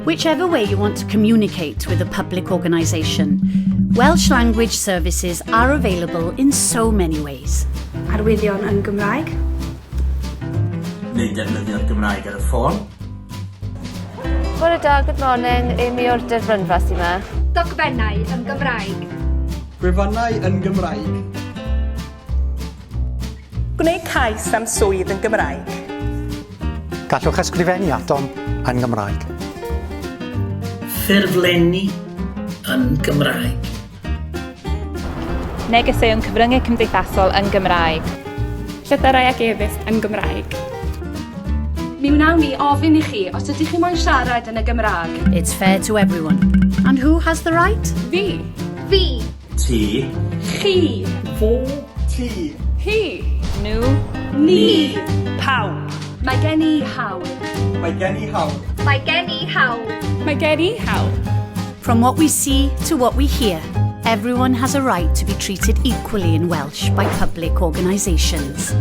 Whichever way you want to communicate with a public organisation, Welsh language services are available in so many ways. Arwyddion yn Gymraeg. Neu defnyddio'r Gymraeg ar y ffôn. Bore da, good morning. Amy o'r derbynfa sy'n yma. Dogfennau yn Gymraeg. Gwefannau yn Gymraeg. Gwneud cais am swydd yn Gymraeg. Gallwch ysgrifennu atom yn Gymraeg. Ffurflenni yn Gymraeg. Negeseuon cyfryngau cymdeithasol yn Gymraeg. Llythyrau ag e-byst yn Gymraeg. Mi wnawn ni ofyn i chi os ydych chi moyn siarad yn y Gymraeg. It's fair to everyone. And who has the right? Fi. Fi. Ti. Chi. Fo. Ti. Hi. Nhw. Ni. Pawb. Mae gen i hawl. Mae gen i hawl. Mae gen i hawl. Mae gen i hawl. From what we see to what we hear, everyone has a right to be treated equally in Welsh by public organisations.